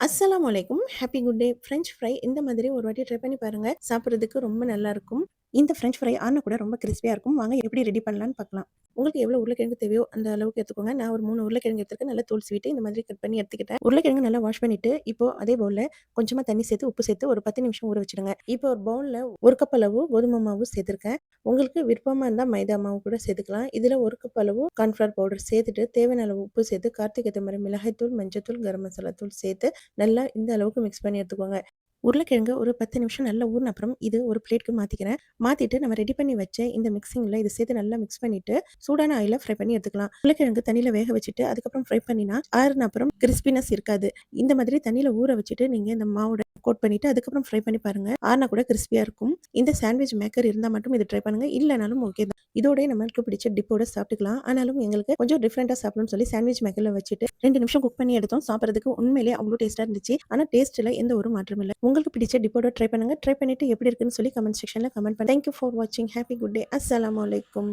அஸ்ஸலாமு அலைக்கும். Happy good day. French fry இந்த மாதிரி ஒரு வாட்டி ட்ரை பண்ணி பாருங்க. சாப்பிடுறதுக்கு ரொம்ப நல்லாயிருக்கும். இந்த ஃப்ரெஞ்ச் ஃப்ரை ஆனா கூட ரொம்ப கிரிஸ்பியா இருக்கும். வாங்க எப்படி ரெடி பண்ணலான்னு பார்க்கலாம். உங்களுக்கு எவ்வளோ உருளைக்கிழங்கு தேவையோ அந்த அளவுக்கு எடுத்துக்கோங்க. நான் ஒரு 3 உருளைக்கிழங்கு எடுத்துருக்கேன். நல்லா தோல் சீவிட்டு இந்த மாதிரி கட் பண்ணி எடுத்துக்கிட்டேன். உருளைக்கிழங்கு நல்லா வாஷ் பண்ணிட்டு, இப்போ அதே பவுல்ல கொஞ்சமா தண்ணி சேர்த்து, உப்பு சேர்த்து ஒரு 10 நிமிஷம் ஊற வச்சுடுங்க. இப்போ ஒரு பவுல்ல 1 கப் அளவு கோதுமை மாவு சேர்த்துருக்கேன். உங்களுக்கு விருப்பமா இருந்தா மைதா மாவு கூட சேர்த்துக்கலாம். இதுல 1 கப் அளவு கார்ன்ஃப்ளவர் பவுடர் சேர்த்துட்டு, தேவையான அளவு உப்பு சேர்த்து, காரத்துக்கு ஏத்த மாரி மிளகாய்த்தூள், மஞ்சள்தூள், கரம் மசாலா தூள் சேர்த்து நல்லா இந்த அளவுக்கு மிக்ஸ் பண்ணி எடுத்துக்கோங்க. உருளைக்கிழங்கு ஒரு 10 நிமிஷம் நல்லா ஊறின அப்புறம் இது ஒரு பிளேட்க்கு மாத்திக்கிறேன். மாத்திட்டு நம்ம ரெடி பண்ணி வச்ச இந்த மிக்ஸிங்ல இத சேர்த்து நல்லா மிக்ஸ் பண்ணிட்டு, சூடான ஆயில்ல ஃப்ரை பண்ணி எடுத்துக்கலாம். உருளைக்கிழங்கு தண்ணீல வேக வச்சுட்டு, அதுக்கப்புறம் ஃப்ரை பண்ணினா ஆறுன அப்புறம் கிரிஸ்பினஸ் இருக்காது. இந்த மாதிரி தண்ணீல ஊற வச்சுட்டு, நீங்க இந்த மாவோட கோட் பண்ணிட்டு, அதுக்கப்புறம் ஃப்ரை பண்ணி பாருங்க. ஆறுனா கூட கிரிஸ்பியா இருக்கும். இந்த சாண்ட்விச் மேக்கர் இருந்தா மட்டும் இத ட்ரை பண்ணுங்க. இல்லனாலும் ஓகே தான். இதோடயே நம்மளுக்கு பிடிச்ச டிப்போட சாப்பிட்டுக்கலாம். ஆனாலும் எங்களுக்கு கொஞ்சம் டிஃபரெண்ட்டா சாப்பிடணும்னு சொல்லி சாண்ட்விச் மேக்கர்ல வச்சுட்டு 2 நிமிஷம் குக் பண்ணி எடுத்தோம். சாப்பிடுறதுக்கு உண்மையிலேயே அவ்ளோ டேஸ்ட்டா இருந்துச்சு. ஆனா டேஸ்ட்ல எந்த ஒரு மாற்றமும் இல்ல. உங்களுக்கு பிடிச்ச டிப்போட ட்ரை பண்ணுங்க. ட்ரை பண்ணிட்டு எப்படி இருக்குன்னு சொல்லி கமெண்ட் செக்ஷன்ல கமெண்ட் பண்ணுங்க. தேங்க் யூ ஃபார் வாட்சிங். Happy good day. அஸ்ஸலாமு அலைக்கும்.